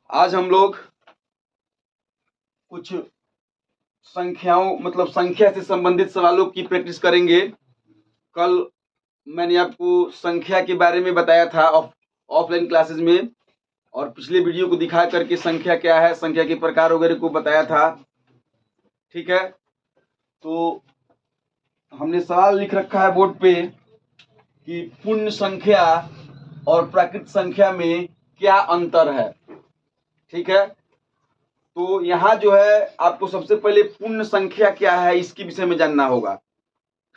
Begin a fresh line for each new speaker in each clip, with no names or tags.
आज हम लोग कुछ संख्याओं मतलब संख्या से संबंधित सवालों की प्रैक्टिस करेंगे। कल मैंने आपको संख्या के बारे में बताया था ऑफलाइन क्लासेस में, और पिछले वीडियो को दिखा करके संख्या क्या है, संख्या के प्रकार वगैरह को बताया था। ठीक है, तो हमने सवाल लिख रखा है बोर्ड पे कि पूर्ण संख्या और प्राकृत संख्या में क्या अंतर है। ठीक है, तो यहाँ जो है आपको सबसे पहले पूर्ण संख्या क्या है इसके विषय में जानना होगा,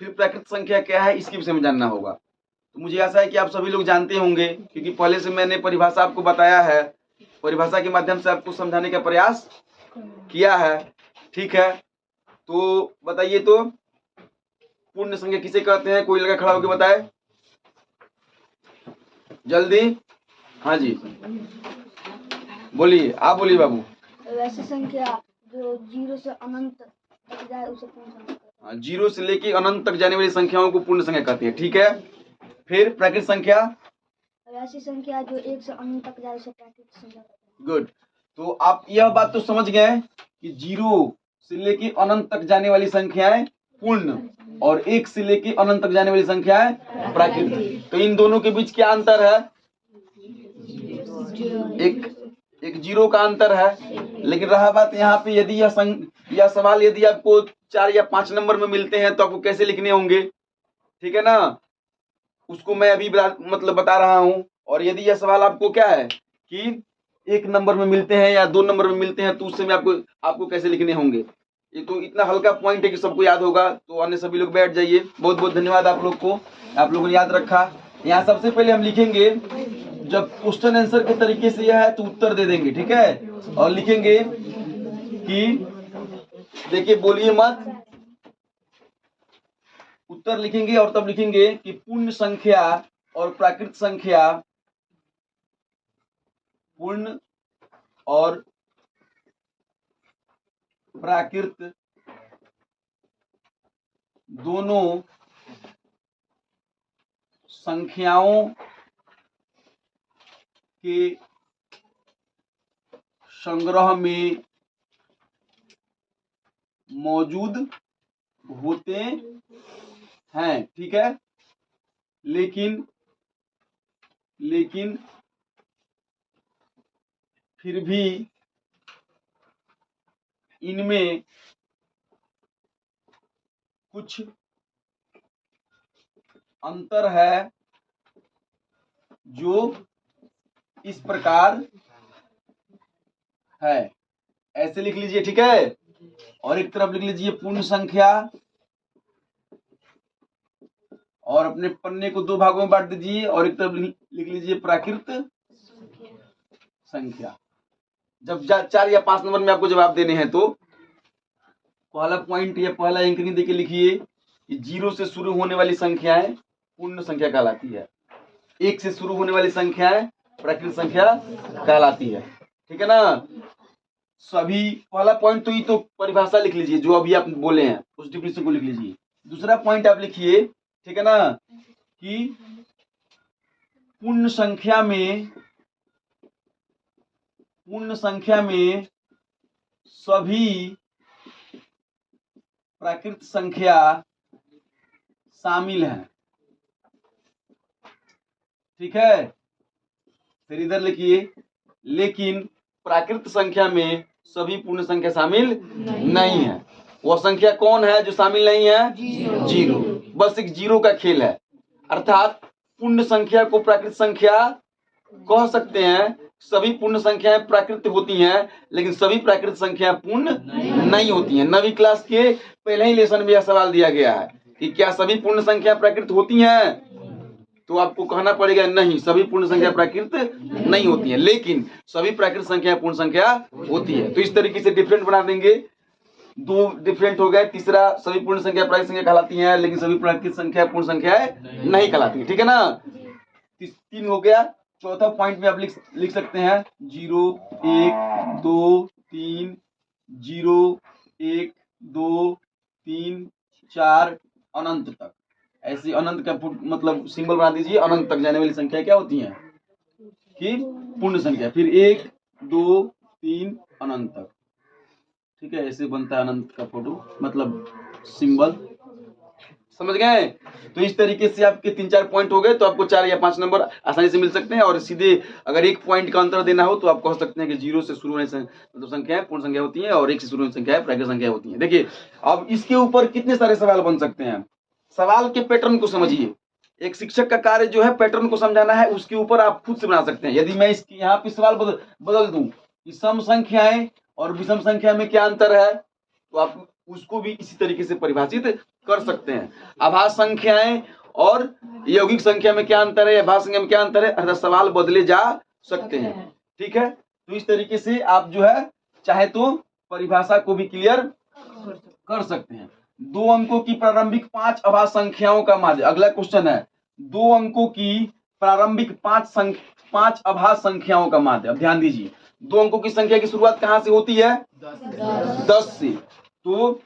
फिर प्राकृत संख्या क्या है इसके विषय में जानना होगा। तो मुझे आशा है कि आप सभी लोग जानते होंगे, क्योंकि पहले से मैंने परिभाषा आपको बताया है, परिभाषा के माध्यम से आपको समझाने का प्रयास किया है। ठीक है, तो बताइए तो पूर्ण संख्या किसे कहते हैं? कोई लड़का खड़ा होकर बताए जल्दी। हाँ जी बोलिए, आप बोलिए बाबू।
वैसी संख्या जो जीरो से अनंत तक जाए उसे पूर्ण संख्या।
जीरो से लेके अनंत तक जाने वाली संख्याओं को पूर्ण संख्या कहते हैं। ठीक है, फिर प्राकृत संख्या
वैसी संख्या जो एक से अनंत तक जाए उसे प्राकृत संख्या कहते हैं।
गुड, तो आप यह बात तो समझ गए कि जीरो से लेके अनंत तक जाने वाली संख्याएं पूर्ण और एक से लेके अनंत तक जाने वाली संख्याएं प्राकृत। तो इन दोनों के बीच क्या अंतर है? एक जीरो का अंतर है। लेकिन रहा बात यहाँ पे, यदि यह सवाल यदि आपको 4 या 5 नंबर में मिलते हैं तो आपको कैसे लिखने होंगे? ठीक है ना, उसको मैं अभी मतलब बता रहा हूं। और यदि यह सवाल आपको क्या है कि 1 नंबर में मिलते हैं या 2 नंबर में मिलते हैं तो उससे में आपको कैसे लिखने होंगे। ये तो इतना हल्का पॉइंट है कि सबको याद होगा। तो अन्य सभी लोग बैठ जाइए। बहुत बहुत धन्यवाद आप लोग को, आप लोगों ने याद रखा। यहाँ सबसे पहले हम लिखेंगे, जब क्वेश्चन आंसर के तरीके से यह है तो उत्तर दे देंगे। ठीक है, और लिखेंगे कि देखिए, बोलिए मत, उत्तर लिखेंगे और तब लिखेंगे कि पूर्ण संख्या और प्राकृत संख्या, पूर्ण और प्राकृत दोनों संख्याओं के संग्रह में मौजूद होते हैं। ठीक है, लेकिन फिर भी इनमें कुछ अंतर है जो इस प्रकार है। ऐसे लिख लीजिए। ठीक है, और एक तरफ लिख लीजिए पूर्ण संख्या, और अपने पन्ने को 2 भागों में बांट दीजिए, और एक तरफ लिख लीजिए प्राकृत संख्या। जब 4 या 5 नंबर में आपको जवाब देने हैं तो पहला पॉइंट या पहला एंकरिंग देके लिखिए कि 0 से शुरू होने वाली संख्याएं पूर्ण संख्या कहलाती है, 1 से शुरू होने वाली संख्याएं प्राकृत संख्या कहलाती है। ठीक है ना, सभी पहला पॉइंट तो ये तो परिभाषा लिख लीजिए जो अभी आप बोले हैं, उस डिफिनेशन को लिख लीजिए। दूसरा पॉइंट आप लिखिए, ठीक है ना, कि पूर्ण संख्या में सभी प्राकृत संख्या शामिल हैं। ठीक है, फिर इधर लिखिए, लेकिन प्राकृत संख्या में सभी पूर्ण संख्या शामिल नहीं है। वह संख्या कौन है जो शामिल नहीं है? जीरो। बस एक जीरो का खेल है। अर्थात पूर्ण संख्या को प्राकृत संख्या कह सकते हैं। सभी पूर्ण संख्याएं प्राकृत होती हैं, लेकिन सभी प्राकृत संख्या पूर्ण नहीं होती हैं। 9वीं क्लास के पहले ही लेसन में यह सवाल दिया गया है कि क्या सभी पूर्ण संख्या प्राकृत होती हैं? तो आपको कहना पड़ेगा नहीं, सभी पूर्ण संख्या प्राकृत नहीं होती है, लेकिन सभी प्राकृत संख्या पूर्ण संख्या होती है। तो इस तरीके से डिफरेंट बना देंगे। 2 डिफरेंट हो गए। तीसरा, सभी पूर्ण संख्या प्राकृत संख्या कहलाती है, लेकिन सभी प्राकृत संख्या पूर्ण संख्या नहीं कहलाती। ठीक है ना, 3 हो गया। चौथा पॉइंट में आप लिख सकते हैं 0 1 2 3, 0 1 2 3 4 अनंत तक। ऐसे अनंत का मतलब सिंबल बना दीजिए। अनंत तक जाने वाली संख्या क्या होती है? कि पूर्ण संख्या। फिर 1 2 3 अनंत तक। ठीक है, ऐसे बनता है अनंत का फोटो, मतलब सिंबल। समझ गए? तो इस तरीके से आपके 3-4 पॉइंट हो गए, तो आपको 4 या 5 नंबर आसानी से मिल सकते हैं। और सीधे अगर 1 पॉइंट का अंतर देना हो तो आप कह सकते हैं कि 0 से शुरू होने से मतलब संख्याएं पूर्ण संख्या होती है, और 1 से शुरू होने संख्याएं प्राकृत संख्या होती है। देखिए, अब इसके ऊपर कितने सारे सवाल बन सकते हैं। सवाल के पैटर्न को समझिए। एक शिक्षक का कार्य जो है पैटर्न को समझाना है, उसके ऊपर आप खुद से बना सकते हैं। यदि मैं इसकी यहाँ पे सवाल बदल दूं कि सम संख्याएं और विषम संख्या में क्या अंतर है, तो आप उसको भी इसी तरीके से परिभाषित कर सकते हैं। आभास संख्याएं और यौगिक संख्या में क्या अंतर है, आभास संख्या में क्या अंतर है, अर्थात सवाल बदले जा सकते हैं। ठीक है, तो इस तरीके से आप जो है चाहे तो परिभाषा को भी क्लियर कर सकते हैं। 2 अंकों की प्रारंभिक 5 आभास संख्याओं का माध्य। अगला क्वेश्चन है 2 अंकों की प्रारंभिक 5 आभास संख्याओं का माध्य। अब ध्यान दीजिए, 2 अंकों की संख्या की शुरुआत कहां से होती है? 10 से। तो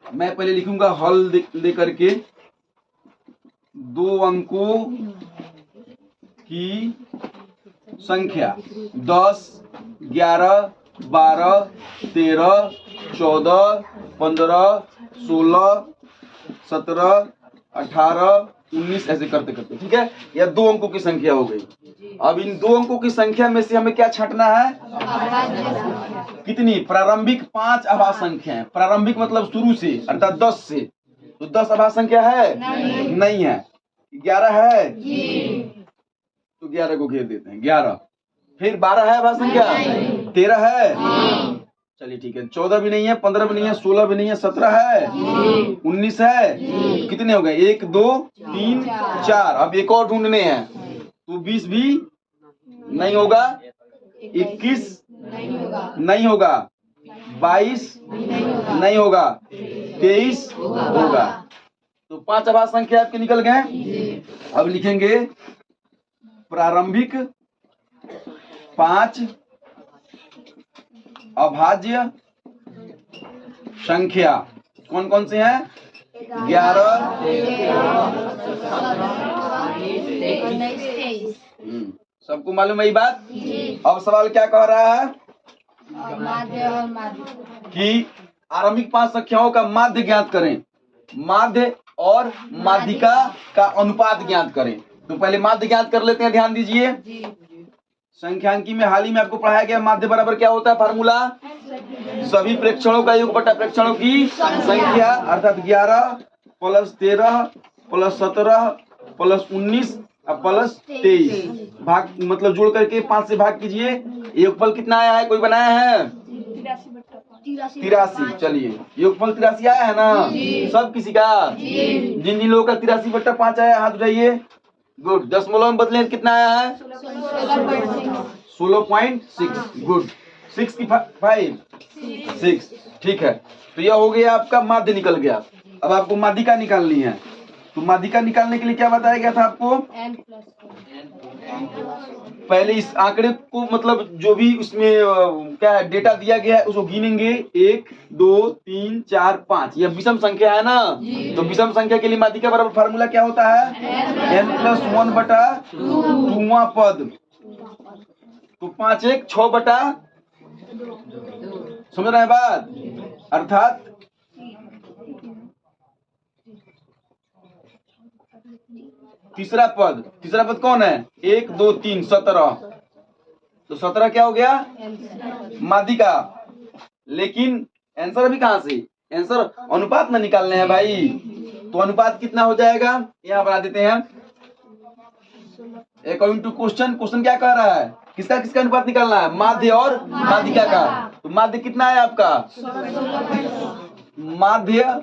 मैं पहले लिखूंगा हल दे करके 2 अंकों की संख्या 10, 11, 12, 13, 14, 15, 16, 17, 18, 19 ऐसे करते करते। ठीक है, यह 2 अंकों की संख्या हो गई। अब इन 2 अंकों की संख्या में से हमें क्या छांटना है? कितनी? प्रारंभिक 5 आभास संख्याएं। प्रारंभिक मतलब शुरू से, अर्थात 10 से। तो 10 आभास संख्या है? नहीं है। 11 है? तो 11 को घेर देते हैं, 11। फिर 12 है आभास संख्या? 13 है? चलिए ठीक है। 14 भी नहीं है, 15 भी नहीं है, 16 भी नहीं है, 17 है, 19 है। कितने हो गए? 1 2 3 4। अब एक और ढूंढने हैं, तो 20 भी नहीं होगा, 21 नहीं होगा, 22 नहीं होगा, 23 होगा। तो 5 आभास संख्या आपके निकल गए। अब लिखेंगे प्रारंभिक 5 अभाज्य संख्या कौन कौन से हैं? 11, सबको मालूम है ये बात? अब सवाल क्या कह रहा है कि आरंभिक 5 संख्याओं का माध्य ज्ञात करें, माध्य और माध्यिका का अनुपात ज्ञात करें। तो पहले माध्य ज्ञात कर लेते हैं। ध्यान दीजिए, संख्यांकी में हाल ही में आपको पढ़ाया गया माध्य बराबर क्या होता है? फार्मूला सभी प्रेक्षणों का योग बटा प्रेक्षणों की संख्या, अर्थात 11 + 13 + 17 + 19 प्लस 23 भाग, मतलब जोड़ करके 5 से भाग कीजिए। योगफल कितना आया है? कोई बनाया है? 83। चलिए, योगफल 83 आया है ना? सब किसी का? जिन जिन लोगों का 83/5 आया हाथ उठाइए। गुड। दशमलव में बदले कितना आया है? 16.6। गुड। 6 की 5 6। ठीक है, तो यह हो गया आपका माध्य निकल गया। अब आपको माध्यिका निकालनी है। तो माध्यिका निकालने के लिए क्या बताया गया था आपको? पहले इस आंकड़े को, मतलब जो भी उसमें क्या है डेटा दिया गया है, उसको गिनेंगे। 1 2 3 4 5। यह विषम संख्या है ना? तो विषम संख्या के लिए माध्यिका बराबर फार्मूला क्या होता है? n+1/2वां पद। तो 5 1 6/2। समझ रहे हैं बात? अर्थात तीसरा पद कौन है? 1 2 3 17। तो 17 क्या हो गया? माध्यिका। लेकिन आंसर अभी कहां से? आंसर अनुपात में निकालने हैं भाई। तो अनुपात कितना हो जाएगा? यहां बना देते हैं अकॉर्डिंग टू क्वेश्चन। क्वेश्चन क्या कह रहा है? किसका किसका अनुपात निकालना है? माध्य और माध्यिका का। तो माध्य कितना है आपका? माध्य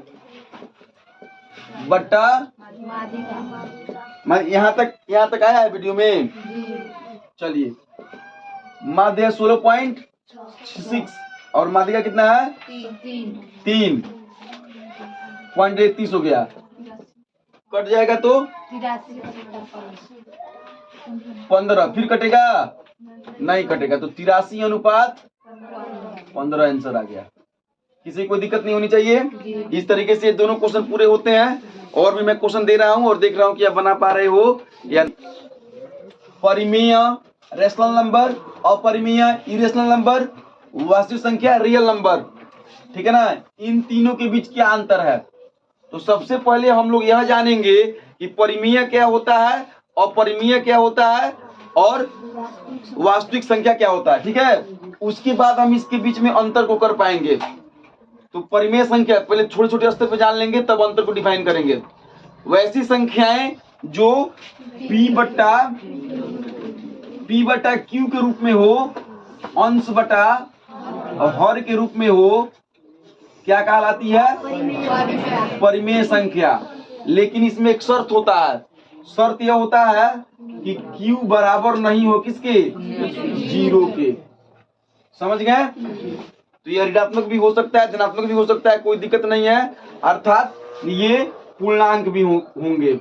बट्टा यहाँ तक आया है वीडियो में। चलिए, माध्य 16.6 और माध्यिका कितना है? 3.30 हो गया। कट जाएगा तो 15। फिर कटेगा? नहीं कटेगा। तो 83/15 आंसर आ गया। किसी को दिक्कत नहीं होनी चाहिए। इस तरीके से दोनों क्वेश्चन पूरे होते हैं। और भी मैं क्वेश्चन दे रहा हूं और देख रहा हूं कि आप बना पा रहे हो या। परिमेय रेशनल नंबर, अपरिमेय इरेशनल नंबर, वास्तविक संख्या रियल नंबर, ठीक है ना। इन तीनों के बीच क्या अंतर है? तो सबसे पहले हम लोग यह जानेंगे कि परिमेय क्या होता है, अपरिमेय क्या होता है और वास्तविक संख्या क्या होता है, ठीक है। उसके बाद हम इसके बीच में अंतर को कर पाएंगे। तो परिमेय संख्या पहले छोटे छोटे स्तर पर जान लेंगे, तब अंतर को डिफाइन करेंगे। वैसी संख्याएं जो p बटा q के रूप में हो, अंश बटा हर के रूप में हो, क्या कहलाती है? परिमेय संख्या। लेकिन इसमें एक शर्त होता है। शर्त यह होता है कि q बराबर नहीं हो किसके? 0 के। समझ गए? तो ये ऋणात्मक भी हो सकता है, धनात्मक भी हो सकता है, कोई दिक्कत नहीं है। अर्थात ये पूर्णांक भी होंगे।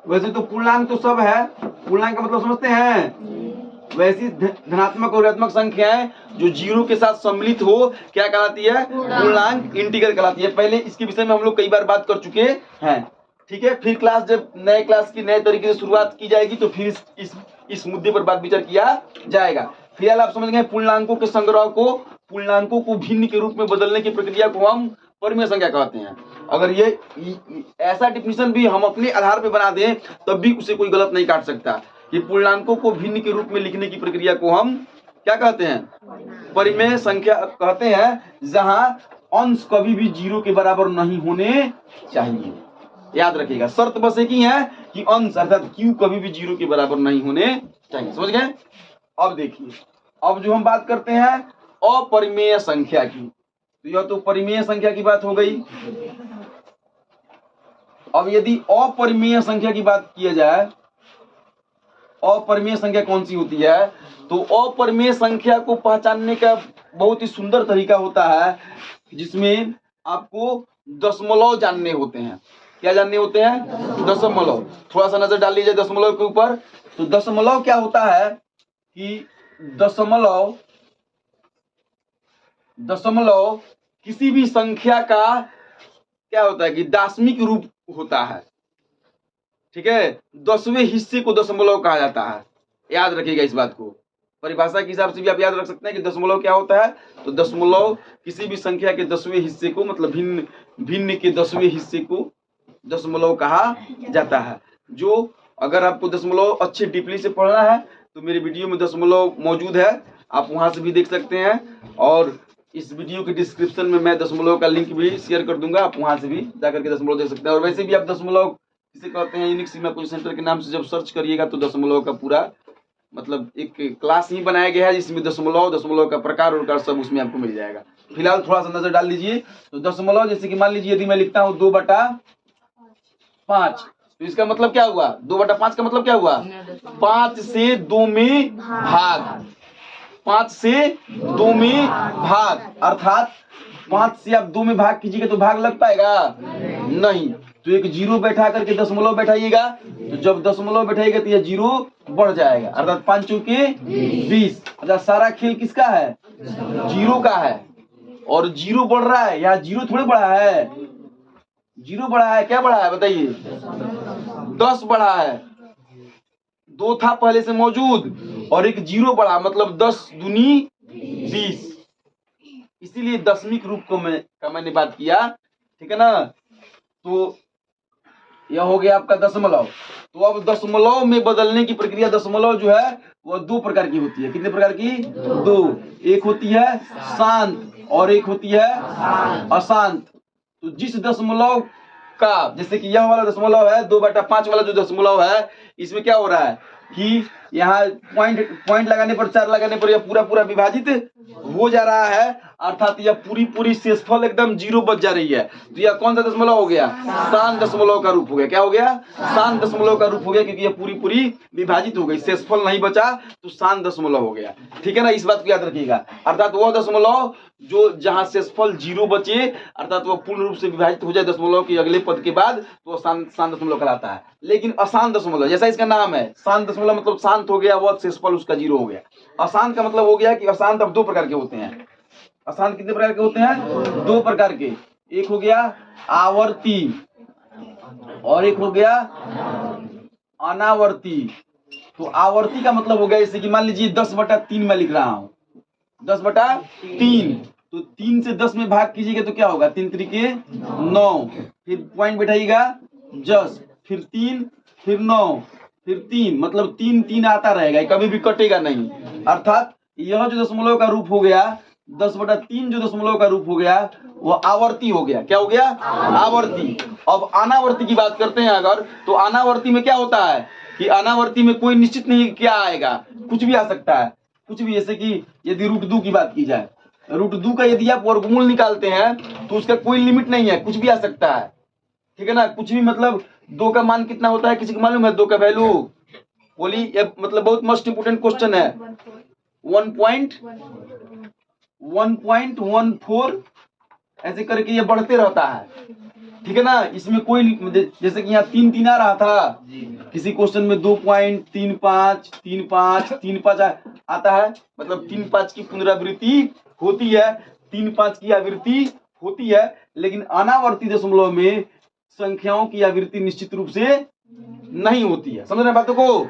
वैसे तो पूर्णांक तो सब है, पूर्णांक का मतलब समझते हैं। वैसी धनात्मक और ऋणात्मक संख्याएं जो 0 के साथ सम्मिलित हो क्या कहलाती है? पूर्णांक, इंटीग्रल कहलाती है। पहले इसके विषय में हम लोग कई बार बात कर चुके हैं, ठीक है। फिर क्लास जब नए क्लास की नए तरीके से शुरुआत की जाएगी तो फिर इस मुद्दे पर बात विचार किया जाएगा। फिलहाल आप समझ गए पूर्णांकों के संग्रह को, पूर्णांकों को भिन्न के रूप में बदलने की प्रक्रिया को हम परिमेय संख्या कहते हैं। अगर ये ऐसा डिफिनेशन भी हम अपने आधार पर बना दें तब भी उसे कोई गलत नहीं काट सकता। ये पूर्णांकों को भिन्न के रूप में लिखने की प्रक्रिया को हम क्या कहते हैं? परिमेय संख्या कहते हैं, जहां अंश कभी भी 0 के बराबर नहीं होने चाहिए। याद रखिएगा, शर्त बस एक ही है कि अंश अर्थात q कभी भी 0 के बराबर नहीं होने चाहिए। समझ गए? अब देखिए, अब जो हम बात करते हैं अपरिमेय संख्या की, तो यह तो परिमेय संख्या की बात हो गई। अब यदि अपरिमेय संख्या की बात किया जाए, अपरिमेय संख्या कौन सी होती है? तो अपरिमेय संख्या को पहचानने का बहुत ही सुंदर तरीका होता है, जिसमें आपको दशमलव जानने होते हैं। क्या जानने होते हैं? दशमलव। थोड़ा सा नजर डाल लीजिए दशमलव के ऊपर। तो दशमलव क्या होता है कि दशमलव किसी भी संख्या का क्या होता है कि दाशमिक रूप होता है, ठीक है। 10वें हिस्से को दशमलव कहा जाता है। याद रखिएगा इस बात को। परिभाषा के हिसाब से भी आप याद रख सकते हैं कि दशमलव क्या होता है। तो दशमलव किसी भी संख्या के 10वें हिस्से को, मतलब भिन्न के 10वें हिस्से को दशमलव कहा जाता है। जो अगर आपको दशमलव अच्छे डीपली से पढ़ना है तो मेरे वीडियो में दशमलव मौजूद है, आप वहां से भी देख सकते हैं। और इस वीडियो के डिस्क्रिप्शन में मैं दशमलव का लिंक भी शेयर कर दूंगा, आप वहां से भी जाकर के दशमलव देख सकते हैं। और वैसे भी आप दशमलव किसे कहते हैं, यूनिक सीमा कोई सेंटर के नाम से जब सर्च करिएगा तो दशमलव का पूरा मतलब एक क्लास ही बनाया गया है, जिसमें दशमलव का प्रकार सब उसमें आपको मिल जाएगा। फिलहाल थोड़ा सा नजर डाल लीजिए। तो दशमलव, जैसे कि मान लीजिए यदि मैं लिखता हूँ 2/5, तो इसका मतलब क्या हुआ? 2/5 का मतलब क्या हुआ? 5 से 2 में भाग, 5 से 2 में भाग। अर्थात 5 से आप 2 में भाग कीजिएगा तो भाग लग पाएगा? नहीं। तो एक 0 बैठा करके दशमलव बैठाइएगा, तो जब दशमलव बैठाइएगा तो यह 0 बढ़ जाएगा। अर्थात 5 चौके 20। अर्थात सारा खेल किसका है? 0 का है। और 0 बढ़ रहा है, यहाँ 0 थोड़े बढ़ा है, 0 बढ़ा है। क्या बढ़ा है बताइए? 10 बढ़ा है। 2 था पहले से मौजूद और एक 0 बढ़ा, मतलब 10 दूनी 20। इसीलिए दशमिक रूप को मैंने बात किया, ठीक है ना। तो यह हो गया आपका दशमलव। तो अब दशमलव में बदलने की प्रक्रिया, दशमलव जो है वह 2 प्रकार की होती है। कितने प्रकार की? 2। एक होती है शांत और एक होती है अशांत। तो जिस दशमलव का, जैसे कि यह वाला दशमलव है 2/5 वाला जो दशमलव है, इसमें क्या हो रहा है कि यहाँ पॉइंट लगाने पर, 4 लगाने पर यह पूरा विभाजित हो जा रहा है। अर्थात यह पूरी शेषफल एकदम 0 बच जा रही है। तो यह कौन सा दशमलव हो गया? शांत दशमलव का रूप हो गया। क्या हो गया? शांत दशमलव का रूप हो गया, क्योंकि यह पूरी विभाजित हो गई, शेषफल नहीं बचा, तो शांत दशमलव हो गया। ठीक है ना, इस बात को याद रखिएगा। अर्थात वह दशमलव जो जहां शेषफल 0 बचे, अर्थात वह पूर्ण रूप से विभाजित हो जाए दशमलव के अगले पद के बाद, तो वह शांत दशमलव कहलाता है। लेकिन अशांत दशमलव, जैसा इसका नाम है, शांत दशमलव मतलब शांत हो गया, वह शेषफल उसका 0 हो गया। अशांत का मतलब हो गया कि अशांत अब 2 प्रकार के होते हैं। अशांत कितने प्रकार के होते हैं? 2 प्रकार के। एक हो गया आवर्ती और एक हो गया अनावर्ती। तो आवर्ती का मतलब हो गया जैसे कि मान लीजिए 10/3 मैं लिख रहा हूँ, 10/3, तो 3 से 10 में भाग कीजिएगा तो क्या होगा, 3 त्रिके 9, फिर पॉइंट बैठाइएगा 10, फिर 3, फिर 9, फिर 3, मतलब 3 3 आता रहेगा, कभी भी कटेगा नहीं। अर्थात यह जो दशमलव का रूप हो गया 10/3, जो दशमलव का रूप हो गया वो आवर्ती हो गया। क्या हो गया, आवर्ती। अब अनावर्ती की बात करते हैं अगर, तो अनावर्ती में क्या होता है कि अनावर्ती में कोई निश्चित नहीं क्या आएगा, कुछ भी आ सकता है, कुछ भी। जैसे कि यदि √2 की बात की जाए, √2 का यदि आप वर्गमूल निकालते हैं तो उसका कोई लिमिट नहीं है, कुछ भी आ सकता है, ठीक है ना, कुछ भी। मतलब 2 का मान कितना होता है, किसी को मालूम है 2 का वैल्यू? बोली, ये मतलब बहुत मोस्ट इंपोर्टेंट क्वेश्चन है। 1.14 ऐसे करके ये बढ़ते रहता है, ठीक है ना। इसमें कोई, जैसे कि यहाँ 3 3 आ रहा था, किसी क्वेश्चन में 2.35 35 35 आता है, मतलब 3 5 की पुनरावृत्ति होती है, 3 5 की आवृत्ति होती है। लेकिन अनावर्ती दशमलव में संख्याओं की आवृत्ति निश्चित रूप से नहीं होती है। समझ रहे हैं बातों को?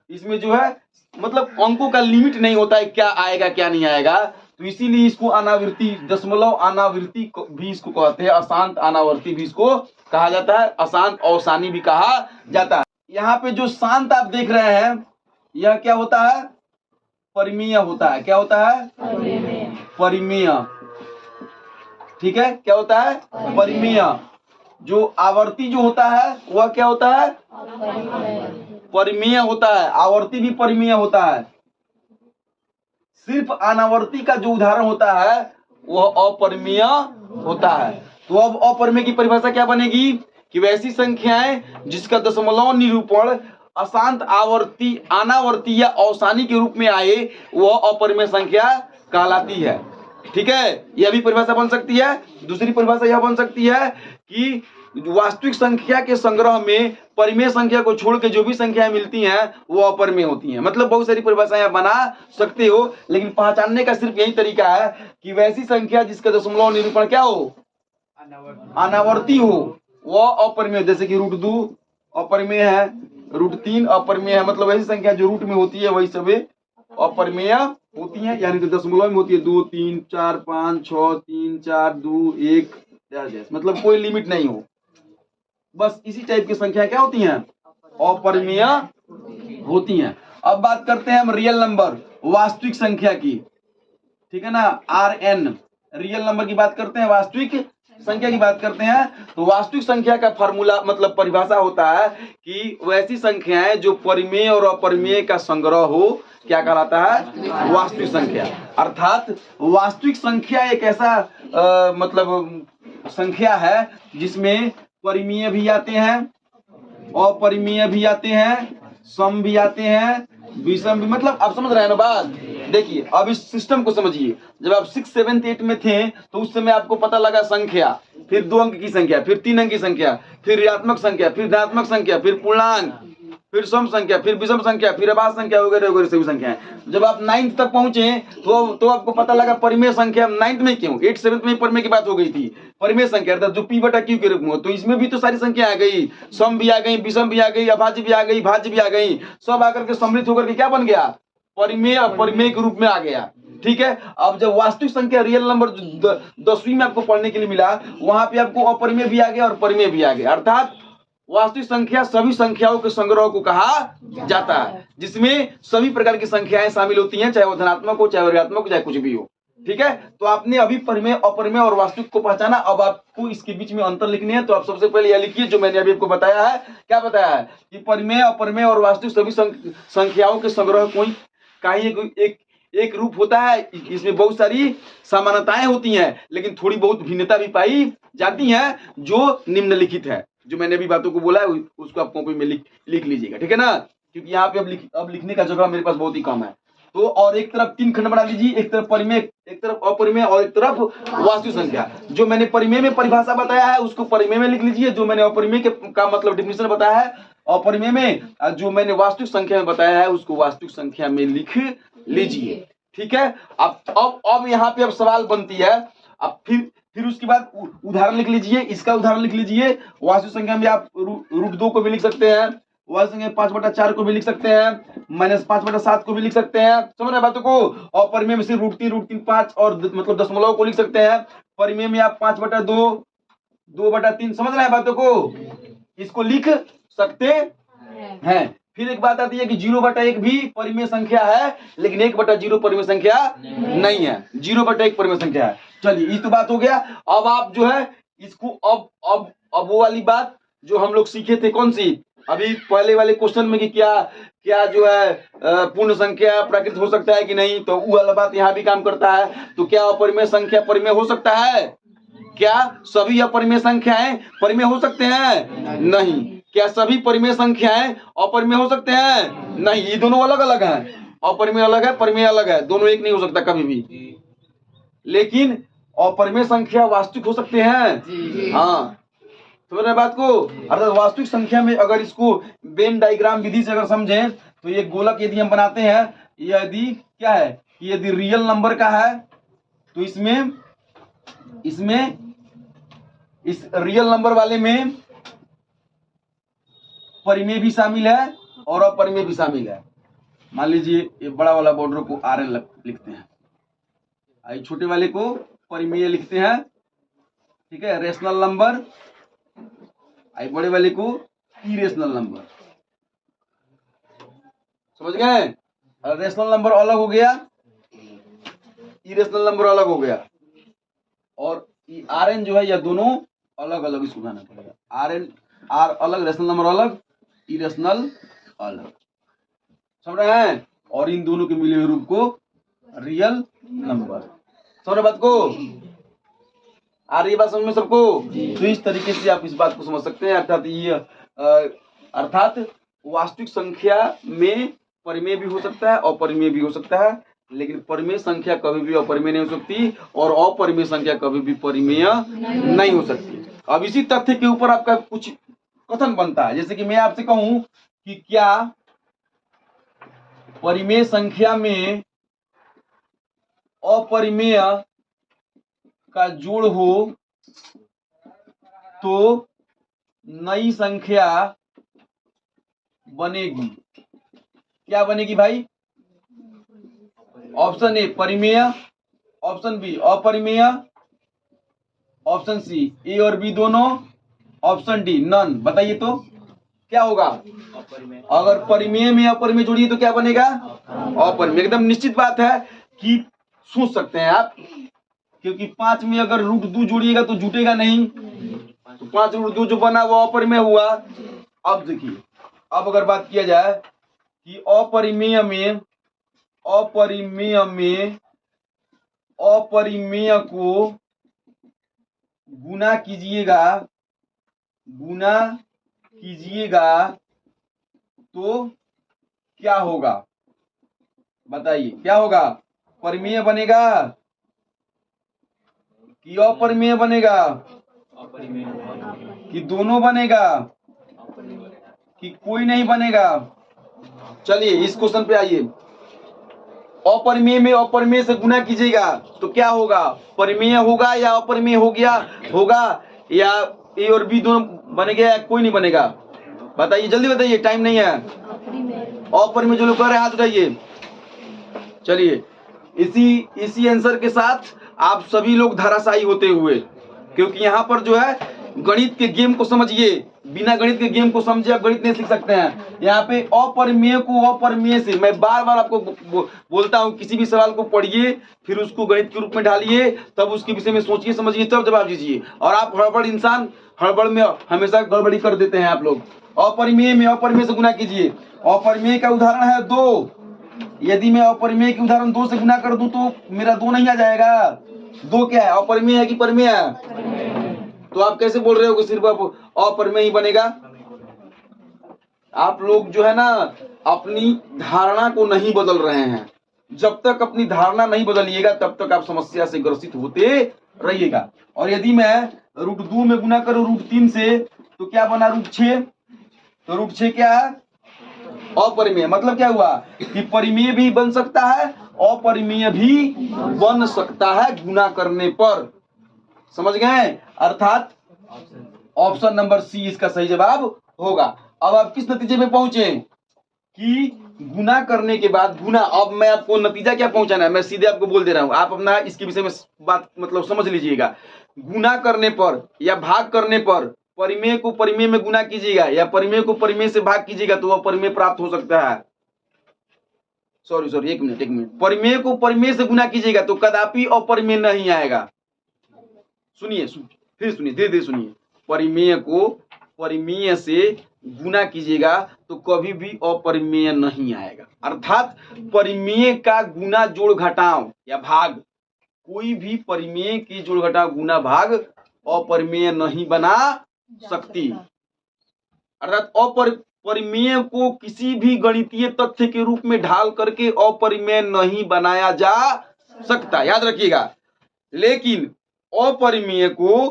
इसमें जो है मतलब अंकों का लिमिट नहीं होता है, क्या आएगा क्या नहीं आएगा। तो इसीलिए इसको अनावृत्ति, दशमलव अनावृत्ति भी इसको कहते हैं, अशांत अनावर्ती भी इसको कहा जाता है, अशांत अवसानी भी कहा जाता है। यहाँ पे जो शांत आप देख रहे हैं यह क्या होता है, परिमेय होता है। क्या होता है, परिमेय, ठीक है। क्या होता है, परिमेय। जो आवर्ती जो होता है वह क्या होता है, परिमेय होता है। आवर्ती भी परिमेय होता है। सिर्फ अनावर्ती का जो उदाहरण होता है वह अपरिमेय होता है। तो अब अपरिमेय की परिभाषा क्या बनेगी कि वैसी संख्याएं जिसका दशमलव निरूपण अशांत आवर्ती अनावर्ती या अवसानी के रूप में आए वह अपरिमेय संख्या कहलाती है। ठीक है, यह भी परिभाषा बन सकती है। दूसरी परिभाषा यह बन सकती है कि वास्तविक संख्या के संग्रह में परिमेय संख्या को छोड़ के जो भी संख्याएं मिलती हैं वो अपरिमेय होती हैं। मतलब बहुत सारी परिभाषाएं बना सकते हो, लेकिन पहचानने का सिर्फ यही तरीका है कि वैसी संख्या जिसका दशमलव निरूपण क्या हो, अनावर्ती हो, वह अपरिमेय। जैसे कि √2 अपरिमेय है, √3 अपरिमेय है। मतलब ऐसी संख्या जो रूट में होती है वही सभी अपरिमेय होती हैं, यानी कि दशमलव में होती है 2 3 4 5 6 3 4 2 1, मतलब कोई लिमिट नहीं हो। बस इसी टाइप की संख्या क्या होती हैं, अपरिमेय होती हैं। अब बात करते हैं हम रियल नंबर, वास्तविक संख्या की, ठीक है ना। Rn रियल नंबर की बात करते हैं, वास्तविक संख्या की बात करते हैं। तो वास्तविक संख्या का फार्मूला मतलब परिभाषा होता है कि वैसी संख्याएं जो परिमेय और अपरिमेय का संग्रह हो क्या कहलाता है, वास्तविक संख्या। अर्थात वास्तविक संख्या एक ऐसा मतलब संख्या है जिसमें परिमेय भी आते हैं, अपरिमेय भी आते हैं, सम भी आते हैं, विषम भी। मतलब आप समझ रहे हैं ना बात। देखिए अब इस सिस्टम को समझिए। जब आप 6, 7, 8 में थे तो उस समय आपको पता लगा संख्या, फिर 2 अंक की संख्या, फिर 3 अंक की संख्या, फिर ऋणात्मक संख्या, फिर धनात्मक संख्या, फिर पूर्णांक, फिर सम संख्या, फिर विषम संख्या, फिर अभाज्य संख्या वगैरह वगैरह सभी संख्याएं। जब आप 9th तक पहुंचे तो आपको पता लगा परिमेय संख्या। 9th में क्यों, 8, 7 में परिमेय की बात हो गई थी। परिमेय संख्या अर्थात जो P/Q के रूप में हो, तो इसमें भी तो सारी संख्या आ गई, सम भी आ गई, विषम भी आ गई, अभाज्य भी आ गई, भाज्य भी आ गई, सब आकर के सम्मिलित होकर के क्या बन गया, परिमेय अपरिमेय के रूप में आ गया। ठीक है। अब जब वास्तविक संख्या रियल नंबर 10वीं में आपको पढ़ने के लिए मिला, वहां पे आपको अपरिमेय भी आ गया और परिमेय भी आ गया। अर्थात वास्तविक संख्या सभी संख्याओं के संग्रह को कहा जाता है, जिसमें सभी प्रकार की संख्याएं शामिल होती हैं, चाहे वो धनात्मक हो, चाहे वो ऋणात्मक हो, चाहे कुछ भी हो। ठीक है। तो आपने अभी परिमेय, अपरिमेय और वास्तविक को पहचाना। अब आपको इसके बीच में अंतर लिखने हैं। तो आप सबसे पहले यह लिखिए जो मैंने अभी आपको बताया है। क्या बताया है कि परिमेय, अपरिमेय और वास्तविक सभी संख्याओं के संग्रह कोई का ही एक रूप होता है। इसमें बहुत सारी समानताएं होती हैं, लेकिन थोड़ी बहुत भिन्नता भी पाई जाती है, जो निम्नलिखित है। जो मैंने अभी बातों को बोला है उसको आप कॉपी में लिख लीजिएगा, ठीक है ना, क्योंकि यहाँ पे अब लिखने का जगह मेरे पास बहुत ही कम है। तो और एक तरफ 3 खंड बना लीजिए, एक तरफ परिमेय, एक तरफ अपरिमेय और एक तरफ वास्तविक संख्या। जो मैंने परिमेय में परिभाषा बताया है उसको परिमेय में लिख लीजिए, जो मैंने अपरिमेय का मतलब डेफिनेशन बताया है अपरिमेय में, जो मैंने वास्तविक संख्या में बताया है उसको वास्तविक संख्या में लिख लीजिए। ठीक है। अब यहाँ पे अब सवाल बनती है। अब फिर उसके बाद उदाहरण लिख लीजिए, इसका उदाहरण लिख लीजिए। वास्तविक संख्या में आप √2 को भी लिख सकते हैं, वास्तविक संख्या 5/4 को भी लिख सकते हैं, -5/7 को भी लिख सकते हैं, समझ रहे बातों को। और परिमेय में से √3, 5 और मतलब दशमलव को लिख सकते हैं। परिमेय में आप 5/2, 2/3, समझ रहे हैं बातों को, इसको लिख सकते हैं। फिर एक बात आती है कि 0/1 भी परिमेय संख्या है, लेकिन 1/0 परिमेय संख्या नहीं है, 0/1 परिमेय संख्या है। चलिए ये तो बात हो गया। अब आप जो है इसको अब वो वाली बात जो हम लोग सीखे थे, कौन सी, अभी पहले वाले क्वेश्चन में कि क्या जो है पूर्ण संख्या प्राकृत हो सकता है कि नहीं, तो वो वाला बात यहाँ भी काम करता है। तो क्या अपरिमेय संख्या परिमेय हो सकता है? क्या सभी अपरिमेय संख्याएं परिमेय हो सकते हैं? नहीं। क्या सभी परिमेय संख्याएं अपरिमेय हो सकते हैं? नहीं। ये दोनों अलग अलग हैं, अपरिमेय अलग है, परिमेय अलग है, दोनों एक नहीं हो सकता कभी भी। लेकिन अपरिमेय संख्या वास्तविक हो सकते हैं। हाँ, समझ रहे बात को। अर्थात वास्तविक संख्या में अगर इसको वेन डायग्राम विधि से अगर समझें तो ये गोलक यदि हम बनाते हैं, यदि क्या है कि यदि रियल नंबर का है तो इसमें इस रियल नंबर वाले में परिमेय भी शामिल है और अपरिमेय भी शामिल है। मान लीजिए ये बड़ा वाला बॉर्डर को RL लिखते हैं, आई छोटे वाले को परिमेय लिखते हैं, ठीक है, रेशनल नंबर, आई बड़े वाले को इरेशनल नंबर। समझ गए? रेशनल नंबर अलग हो गया, इरेशनल नंबर अलग हो गया, और RN जो है यह दोनों अलग अलग इसको बनाना पड़ेगा। R अलग, रेशनल नंबर अलग, इरेशनल अलग, समझ रहे हैं। और इन दोनों के मिले हुए रूप को रियल नंबर, समझ रहे बात को, आ रही बात समझ में सबको। तो इस तरीके से आप इस बात को समझ सकते हैं। अर्थात वास्तविक संख्या में परिमेय भी हो सकता है, अपरिमेय भी हो सकता है, लेकिन परिमेय संख्या कभी भी अपरिमेय नहीं हो सकती और अपरिमेय संख्या कभी भी परिमेय नहीं हो सकती। अब इसी तथ्य के ऊपर आपका कुछ कथन बनता है, जैसे कि मैं आपसे कहूं कि क्या परिमेय संख्या में अपरिमेय का जोड़ हो तो नई संख्या बनेगी। क्या बनेगी भाई? ऑप्शन ए परिमेय, ऑप्शन बी अपरिमेय, ऑप्शन सी ए और बी दोनों, ऑप्शन डी नन। बताइए तो क्या होगा? अगर परिमेय में अपरिमेय जोड़िए तो क्या बनेगा? अपरिमेय। एकदम निश्चित बात है कि सोच सकते हैं आप, क्योंकि 5 में अगर √2 जोड़िएगा तो जुटेगा नहीं, तो 5 √2 जो बना वो अपरिमेय हुआ। अब देखिए, अब अगर बात किया जाए कि अपरिमेय को गुना कीजिएगा तो क्या होगा? बताइए क्या होगा? परिमेय बनेगा कि अपरिमेय बनेगा, कि दोनों बनेगा, कि कोई नहीं बनेगा? चलिए इस क्वेश्चन पे आइए। अपरिमेय में अपरिमेय से गुना कीजिएगा तो क्या होगा? परिमेय होगा या अपरिमेय होगा, या ए और बी दोनों बनेगा या कोई नहीं बनेगा? बताइए, जल्दी बताइए, टाइम नहीं है। अपरिमेय जो लोग कर रहे हैं हाथ उठाइए। चलिए इसी आंसर के साथ आप सभी लोग धराशायी होते हुए, क्योंकि यहाँ पर जो है गणित के गेम को समझिए, बिना गणित के गेम को समझे आप गणित नहीं सीख सकते हैं। यहाँ पे अपरिमेय को अपरिमेय से, मैं बार बार आपको बोलता हूँ, किसी भी सवाल को पढ़िए फिर उसको गणित के रूप में ढालिए, तब उसके विषय में सोचिए समझिए तब जवाब दीजिए। और आप हड़बड़ में हमेशा गड़बड़ी कर देते हैं आप लोग। अपरिमेय में अपरिमेय से गुना कीजिए। अपरिमेय का उदाहरण है 2। यदि मैं अपरिमेय के उदाहरण 2 से गुना कर दूं तो मेरा 2 नहीं आ जाएगा। 2 क्या है? अपरिमेय है कि परिमेय है? तो आप कैसे बोल रहे हो कि सिर्फ अपरिमेय ही बनेगा? आप लोग जो है ना अपनी धारणा को नहीं बदल रहे हैं। जब तक अपनी धारणा नहीं बदलिएगा तब तक आप समस्या से ग्रसित होते रहिएगा। और यदि मैं √2 में गुना करूं √3 से तो क्या बना? √6। तो √6 क्या है? अपरिमेय। मतलब क्या हुआ कि परिमेय भी बन सकता है, अपरिमेय भी बन सकता है गुना करने पर। समझ गए? अर्थात ऑप्शन नंबर सी इसका सही जवाब होगा। अब आप किस नतीजे में पहुंचे कि गुना करने के बाद गुना, अब मैं आपको नतीजा क्या पहुंचाना है मैं सीधे आपको बोल दे रहा हूं, आप अपना इसके विषय में बात मतलब समझ लीजिएगा। गुना करने पर या भाग करने पर परिमेय को परिमेय में गुना कीजिएगा या परिमेय को परिमेय से भाग कीजिएगा तो वह परिमेय प्राप्त हो सकता है। सॉरी एक मिनट, परिमेय को परिमेय से गुना कीजिएगा तो कदापि अपरिमेय नहीं आएगा। सुनिए फिर सुनिए, धीरे धीरे सुनिए। परिमेय को परिमेय से गुना कीजिएगा तो कभी भी अपरिमेय नहीं आएगा। अर्थात परिमेय का गुना जोड़ घटाव या भाग, कोई भी परिमेय की जोड़ घटाव गुना भाग अपरिमेय नहीं बना सकती। अर्थात परिमेय को किसी भी गणितीय तथ्य के रूप में ढाल करके अपरिमेय नहीं बनाया जा सकता, याद रखिएगा। लेकिन अपरिमेय को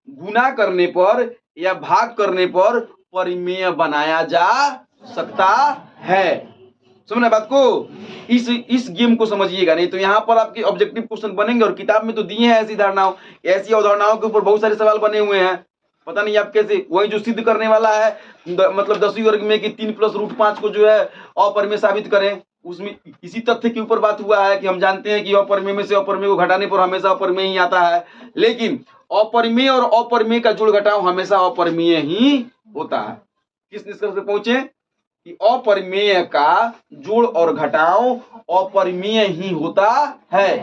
गुना करने पर या भाग करने पर परिमेय बनाया जा सकता है। समझना बात को, इस गेम को समझिएगा, नहीं तो यहाँ पर आपके ऑब्जेक्टिव क्वेश्चन बनेंगे और किताब में तो दिए हैं ऐसी धारणाओं, ऐसी अवधारणाओं के ऊपर बहुत सारे सवाल बने हुए हैं। पता नहीं आप कैसे, वही जो सिद्ध करने वाला है मतलब 10वीं वर्ग में कि 3 + √5 को जो है अपरिमेय साबित करें, उसमें इसी तथ्य के ऊपर बात हुआ है कि हम जानते हैं कि अपरिमेय में से अपरिमेय को घटाने पर हमेशा अपरिमेय ही आता है। लेकिन अपरिमेय और अपरिमेय का जोड़ घटाव हमेशा अपरिमेय ही होता है। किस निष्कर्ष पे पहुंचे कि अपरिमेय का जोड़ और घटाव अपरिमेय ही होता है,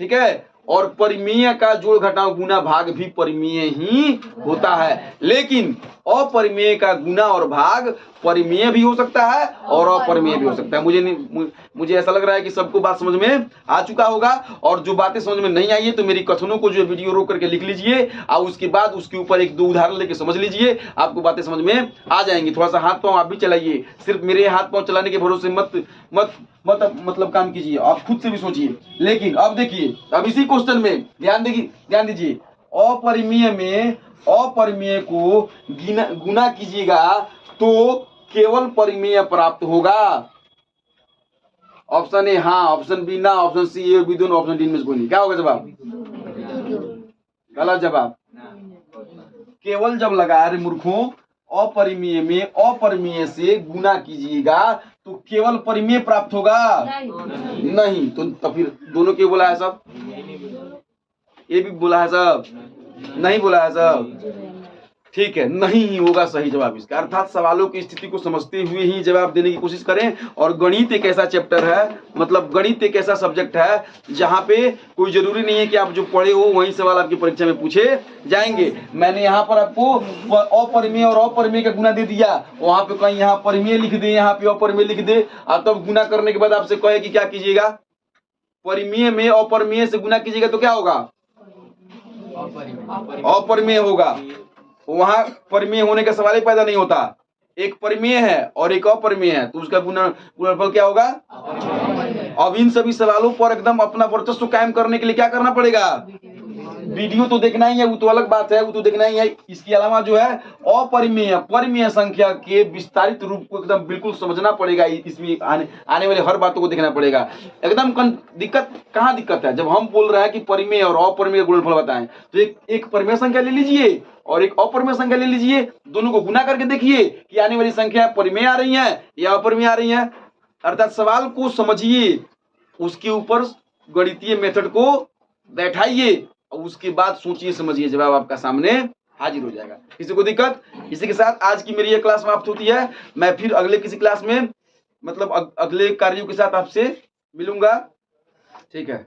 ठीक है। और परिमेय का जोड़ घटाव गुना भाग भी परिमेय ही होता है। लेकिन अपरिमेय का गुना और भाग परिमेय भी हो सकता है और अपरिमेय भी हो सकता है। मुझे ऐसा लग रहा है कि सबको बात समझ में आ चुका होगा। और जो बातें समझ में नहीं आई है तो मेरी कथनों को जो वीडियो रोक करके लिख लीजिए और उसके बाद उसके ऊपर 1-2 उदाहरण लेके समझ लीजिए, आपको बातें समझ में आ जाएंगी। थोड़ा सा हाथ पांव आप भी चलाइए, सिर्फ मेरे हाथ पांव चलाने के भरोसे मत मतलब काम कीजिए, आप खुद से भी सोचिए। लेकिन अब देखिए, अब इसी क्वेश्चन में ध्यान दीजिए, अपरिमेय में अपरिमेय को गुना कीजिएगा तो केवल परिमेय प्राप्त होगा। ऑप्शन ए हाँ, ऑप्शन बी ना, ऑप्शन सी ए बी दोनों, ऑप्शन डी में से कोई नहीं। क्या होगा जवाब? गलत जवाब। केवल जब लगा रे मूर्खों, अपरिमेय में अपरिमेय से गुना कीजिएगा तो केवल परिमेय प्राप्त होगा नहीं। तो फिर दोनों के बोला है सब, ये भी बोला है सब, नहीं बोला है सब, ठीक है, नहीं ही होगा सही जवाब इसका। अर्थात सवालों की स्थिति को समझते हुए ही जवाब देने की कोशिश करें। और गणित एक ऐसा चैप्टर है, मतलब गणित एक ऐसा सब्जेक्ट है जहां पे कोई जरूरी नहीं है कि आप जो पढ़े हो वही सवाल आपकी परीक्षा में पूछे जाएंगे। मैंने यहाँ पर आपको अपरिमेय और अपरिमेय का गुना दे दिया, वहां पे कहीं यहाँ परिमेय लिख दे, यहाँ पे अपरिमेय लिख दे, और तब गुना करने के बाद आपसे कहे कि क्या कीजिएगा, परिमेय में अपरिमेय से गुना कीजिएगा तो क्या होगा? अपरिमेय होगा। वहां परिमेय होने का सवाल ही पैदा नहीं होता। एक परिमेय है और एक अपरिमेय है तो उसका गुणनफल क्या होगा? अब इन सभी सवालों पर एकदम अपना वर्चस्व कायम करने के लिए क्या करना पड़ेगा? वीडियो तो देखना ही है, वो तो अलग बात है, वो तो देखना ही है। इसके अलावा जो है अपरिमेय परिमेय संख्या के विस्तारित रूप को एकदम बिल्कुल समझना पड़ेगा। इसमें आने वाले हर बातों को देखना पड़ेगा। एकदम दिक्कत कहाँ दिक्कत है? जब हम बोल रहे हैं कि परिमेय और अपरिमेय गुणनफल बताएं तो एक परिमेय संख्या ले लीजिए और एक अपरिमेय संख्या ले लीजिए, दोनों को गुना करके देखिए कि आने वाली संख्या परिमेय आ रही है या अपरिमेय आ रही है। अर्थात सवाल को समझिए, उसके ऊपर गणितीय मेथड को बैठाइए और उसके बाद सोचिए समझिए, जवाब आपका सामने हाजिर हो जाएगा। किसी को दिक्कत? इसी के साथ आज की मेरी ये क्लास समाप्त होती है। मैं फिर अगले किसी क्लास में मतलब अगले कार्यों के साथ आपसे मिलूंगा, ठीक है।